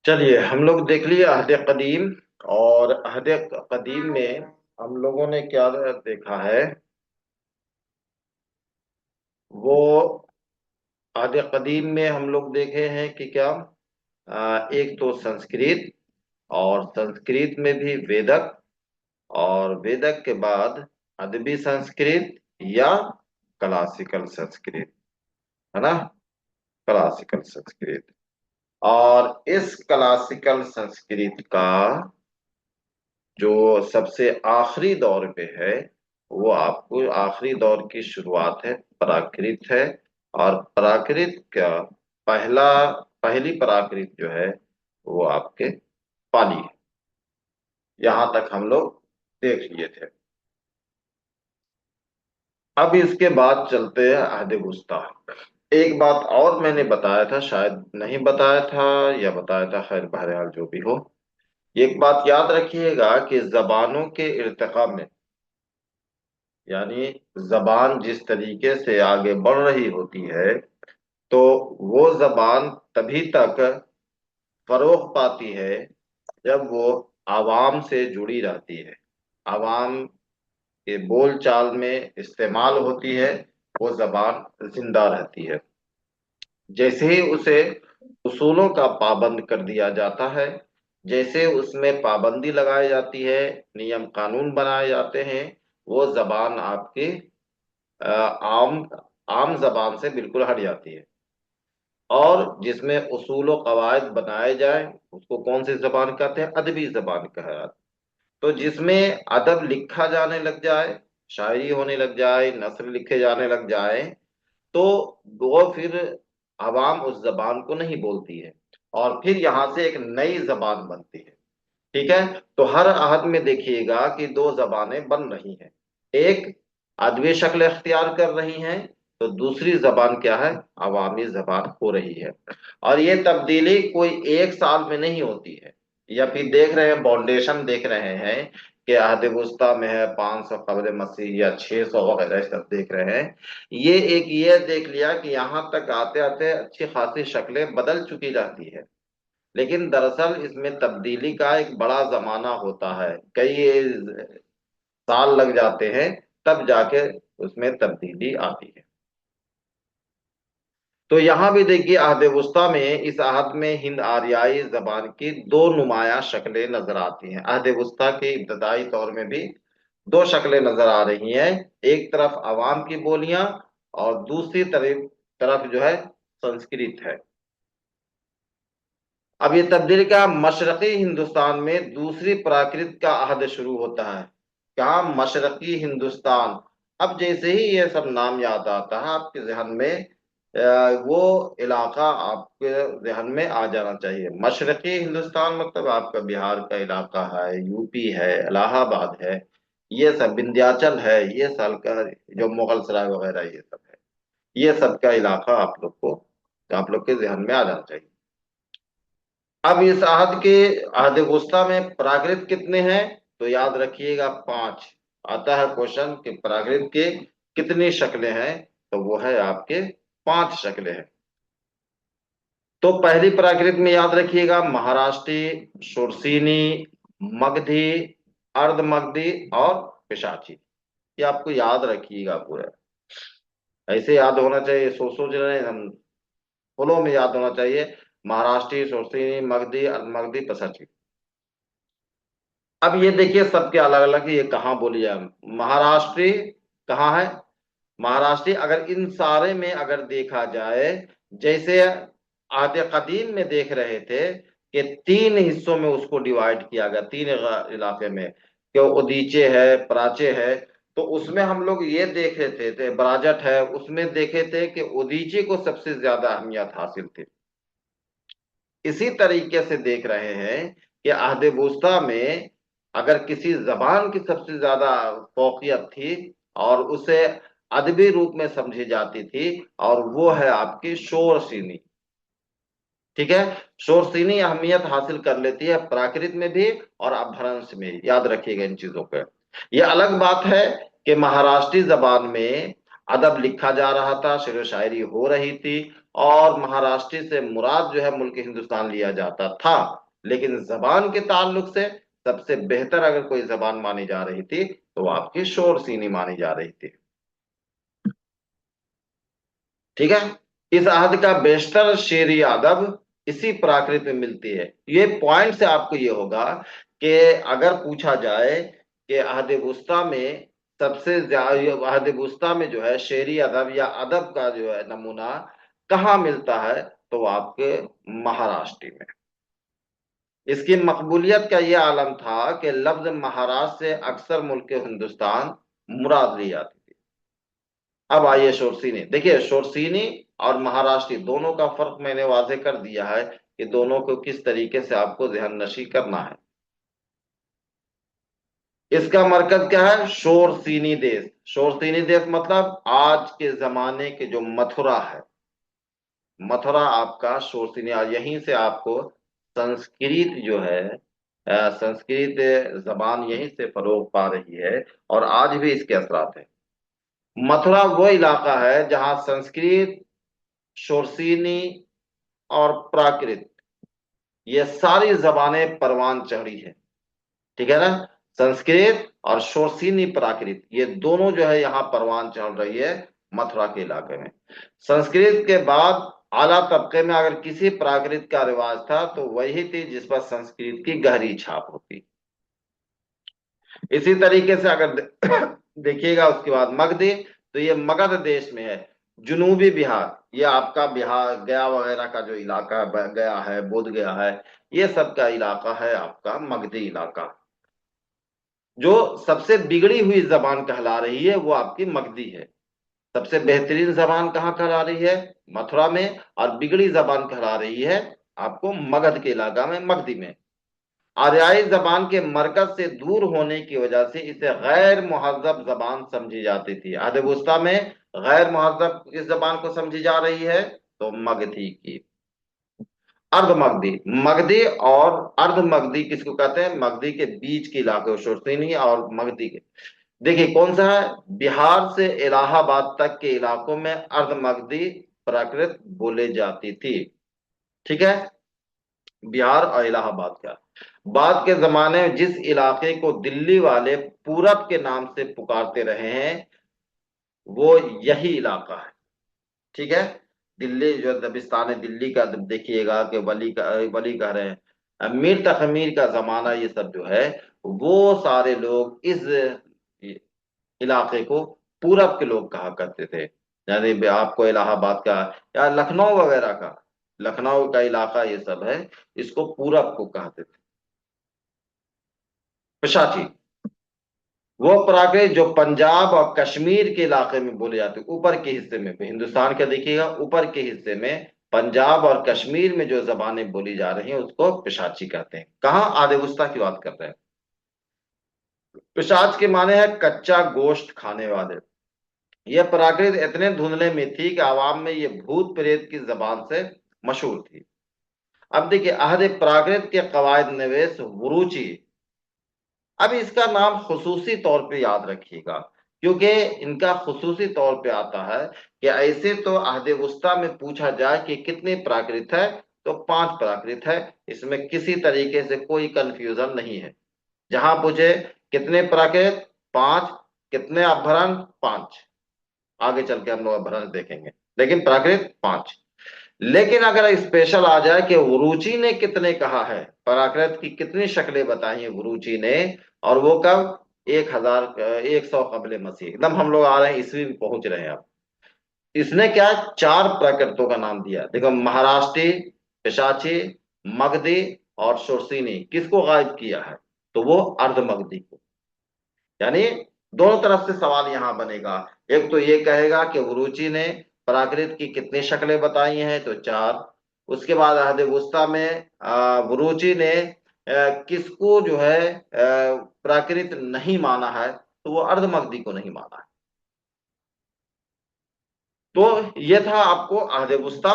चलिए हम लोग देख लिए अहद कदीम। और अहद कदीम में हम लोगों ने क्या देखा है। वो अहद कदीम में हम लोग देखे हैं कि क्या एक तो संस्कृत, और संस्कृत में भी वेदक, और वेदक के बाद अदबी संस्कृत या क्लासिकल संस्कृत, है ना। क्लासिकल संस्कृत। और इस क्लासिकल संस्कृत का जो सबसे आखिरी दौर पे है, वो आपको आखिरी दौर की शुरुआत है, प्राकृत है। और प्राकृत का पहला पहली प्राकृत जो है वो आपके पाली है। यहां तक हम लोग देख लिए थे। अब इसके बाद चलते हैं अहद वुस्ता। एक बात और मैंने बताया था, शायद नहीं बताया था या बताया था, खैर बहरहाल जो भी हो, एक बात याद रखिएगा कि जबानों के इर्तिका में, यानी जबान जिस तरीके से आगे बढ़ रही होती है, तो वो जबान तभी तक फरोग पाती है जब वो आवाम से जुड़ी रहती है, आवाम के बोल चाल में इस्तेमाल होती है, वो जबान जिंदा रहती है। जैसे ही उसे उसूलों का पाबंद कर दिया जाता है, जैसे उसमें पाबंदी लगाई जाती है, नियम कानून बनाए जाते हैं, वो जबान आपकी आम आम जबान से बिल्कुल हट जाती है। और जिसमें उसूल और कवायद बनाए जाए, उसको कौन सी जबान कहते हैं? अदबी जबान कहा जाता है। तो जिसमें अदब लिखा जाने लग जाए, शायरी होने लग जाए, नस्र लिखे जाने लग जाए, तो वो फिर अवाम उस जबान को नहीं बोलती है, और फिर यहाँ से एक नई जबान बनती है। ठीक है। तो हर अहद में देखिएगा कि दो जबानें बन रही हैं। एक अदबी शक्ल इख्तियार कर रही हैं, तो दूसरी जबान क्या है? अवामी जबान हो रही है। और ये तब्दीली कोई एक साल में नहीं होती है, या फिर देख रहे हैं फाउंडेशन देख रहे हैं कि अहद वुस्ता में है 500 कबल मसीह या 600 वगैरह सब देख रहे हैं। ये देख लिया कि यहाँ तक आते आते अच्छी खासी शक्लें बदल चुकी जाती है, लेकिन दरअसल इसमें तब्दीली का एक बड़ा जमाना होता है, कई साल लग जाते हैं, तब जाके उसमें तब्दीली आती है। तो यहाँ भी देखिए अहद वुस्ता में, इस अहद में हिंद आरियाई जबान की दो नुमाया शक्लें नजर आती हैं। अहद वुस्ता के इब्तदाई दौर में भी दो शक्लें नजर आ रही हैं। एक तरफ अवाम की बोलियां, और दूसरी तरफ तरफ जो है संस्कृत है। अब ये तब्दीली का मशरकी हिंदुस्तान में दूसरी प्राकृत का अहद शुरू होता है। क्या? मशरकी हिंदुस्तान। अब जैसे ही ये सब नाम याद आता है आपके जहन में, वो इलाका आपके जहन में आ जाना चाहिए। मशरकी हिंदुस्तान मतलब आपका बिहार का इलाका है, यूपी है, इलाहाबाद है, ये सब विंध्याचल है, ये साल का जो मुगल सराय वगैरह ये सब है, ये सब का इलाका आप लोग के जहन में आ जाना चाहिए। अब इस आहद के आहद वुस्ता में प्राकृत कितने हैं? तो याद रखिएगा 5। आता है क्वेश्चन कि प्राकृत के कितनी शक्लें हैं, तो वो है आपके 5 शक्लें हैं। तो पहली प्राकृत में याद रखिएगा महाराष्ट्री, शोरसीनी, मगधी, अर्ध मगधी और पिशाची। ये आपको याद रखिएगा पूरा, ऐसे याद होना चाहिए, सोच रहे हैं हम, फुलों में याद होना चाहिए। महाराष्ट्री, शोरसीनी, मगधी, अर्ध मगधी, पिशाची। अब ये देखिए सबके अलग अलग ये कहाँ बोली जाए। महाराष्ट्री कहाँ है? महाराष्ट्री अगर इन सारे में अगर देखा जाए, जैसे आद्य कदीम में देख रहे थे कि 3 हिस्सों में उसको डिवाइड किया गया, 3 इलाके में, कि उदीचे है, प्राचे है। तो उसमें हम लोग ये देख रहे थे बराजट है, उसमें देखे थे कि उदीचे को सबसे ज्यादा अहमियत हासिल थी। इसी तरीके से देख रहे हैं कि अहद वुस्ता में अगर किसी जबान की सबसे ज्यादा फौकियत थी, और उसे अदबी रूप में समझी जाती थी, और वो है आपकी शोर सीनी। ठीक है। शोर सीनी अहमियत हासिल कर लेती है प्राकृत में भी और अपभ्रंश में, याद रखिएगा इन चीजों पे। ये अलग बात है कि महाराष्ट्री जबान में अदब लिखा जा रहा था, शेर व शायरी हो रही थी, और महाराष्ट्री से मुराद जो है मुल्क हिंदुस्तान लिया जाता था। लेकिन जबान के ताल्लुक से सबसे बेहतर अगर कोई जबान मानी जा रही थी तो वो आपकी शोरसीनी मानी जा रही थी। ठीक है। इस अहद का बेशतर शेरी अदब इसी प्राकृत में मिलती है। ये पॉइंट से आपको ये होगा कि अगर पूछा जाए कि अहद वुस्ता में सबसे ज्यादा, अहद वुस्ता में जो है शेरी अदब या अदब का जो है नमूना कहाँ मिलता है, तो वो आपके महाराष्ट्र में। इसकी मकबूलियत का यह आलम था कि लफ्ज महाराष्ट्र से अक्सर मुल्क हिंदुस्तान मुराद ली जाती थी। अब आइए शोरसीनी, देखिए शोरसीनी और महाराष्ट्री दोनों का फर्क मैंने वाजे कर दिया है कि दोनों को किस तरीके से आपको ज़हन नशी करना है। इसका मरकज क्या है? शोरसीनी देश। शोरसीनी देश मतलब आज के जमाने के जो मथुरा है, मथुरा आपका शोरसीनी, और यहीं से आपको संस्कृत जो है, संस्कृत जबान यहीं से फरोग पा रही है और आज भी इसके असरात हैं। मथुरा वो इलाका है जहां संस्कृत, शोरसीनी और प्राकृत, ये सारी जबानें परवान चढ़ी है। ठीक है ना? संस्कृत और शोरसीनी प्राकृत ये दोनों जो है यहाँ परवान चढ़ रही है मथुरा के इलाके में। संस्कृत के बाद आला तबके में अगर किसी प्राकृत का रिवाज था तो वही थी जिस पर संस्कृत की गहरी छाप होती। इसी तरीके से अगर देखिएगा उसके बाद मगधी, तो ये मगध देश में है। जुनूबी बिहार, ये आपका बिहार गया वगैरह का जो इलाका है, गया है, बोध गया है, ये सब का इलाका है आपका मगधी इलाका। जो सबसे बिगड़ी हुई जबान कहला रही है वो आपकी मगधी है। सबसे बेहतरीन जबान कहाँ कहला रही है? मथुरा में। और बिगड़ी जबान कहला रही है आपको मगध के इलाका में, मगधी में। आर्याई जबान के मरकज से दूर होने की वजह से इसे गैर मुहज्जब जबान समझी जाती थी। अहद वुस्ता में गैर मुहज्जब किस जबान को समझी जा रही है? तो मगधी की। अर्ध मगधी, मगधी और अर्ध मगधी किसको कहते हैं? मगधी के बीच के इलाके, शोरसीनी और मगधी के। देखिए कौन सा है? बिहार से इलाहाबाद तक के इलाकों में अर्ध मगधी प्राकृत बोले जाती थी। ठीक है। बिहार और इलाहाबाद का। बाद के जमाने में जिस इलाके को दिल्ली वाले पूरब के नाम से पुकारते रहे हैं वो यही इलाका है। ठीक है। दिल्ली जो दबिस्तान है, दिल्ली का जब देखिएगा कि वली कह रहे हैं, मीर तखमीर का जमाना, ये सब जो है वो सारे लोग इस इलाके को पूरब के लोग कहा करते थे। यानी आपको इलाहाबाद का या लखनऊ वगैरह का, लखनऊ का इलाका ये सब है, इसको पूरब को कहते थे। पिशाची वो प्राकृत जो पंजाब और कश्मीर के इलाके में बोले जाते हैं, ऊपर के हिस्से में, हिंदुस्तान का देखिएगा ऊपर के हिस्से में पंजाब और कश्मीर में जो जबानें बोली जा रही हैं उसको पिशाची कहते हैं। कहाँ? आदिवुस्ता की बात कर रहे हैं। पिशाच के माने है कच्चा गोश्त खाने वाले। यह प्राकृत इतने धुंधले में थी कि आवाम में ये भूत प्रेत की जबान से मशहूर थी। अब देखिए अहद प्राकृत के कवायद नवेश वुरूची। अब इसका नाम खुसूसी तौर पे याद रखिएगा क्योंकि इनका खुसूसी तौर पे आता है कि ऐसे तो अहद वुस्ता में पूछा जाए कि कितने प्राकृत है तो 5 प्राकृत है। इसमें किसी तरीके से कोई कंफ्यूजन नहीं है। जहां पूछे कितने प्राकृत, 5। कितने अपभ्रंश, 5। आगे चल के हम लोग अपभ्रंश देखेंगे, लेकिन प्राकृत 5। लेकिन अगर स्पेशल आ जाए कि गुरुची ने कितने कहा है, प्राकृत की कितनी शक्लें बताई हैं गुरुची ने, और वो कब? 1100 कबले मसीह, एकदम हम लोग आ रहे हैं, ईस्वी में पहुंच रहे हैं अब। इसने क्या 4 प्राकृतों का नाम दिया। देखो महाराष्ट्री, पिशाची, मगधी और शोरसीनी किसको गायब किया है? तो वो अर्ध मगधी को। यानी दोनों तरफ से सवाल यहां बनेगा। एक तो ये कहेगा कि गुरुजी ने प्राकृत की कितनी शक्लें बताई हैं, तो 4। उसके बाद अहद वुस्ता में गुरुजी ने किसको जो है प्राकृत नहीं माना है, तो वो अर्धमगधी को नहीं माना है। तो ये था आपको अहद वुस्ता।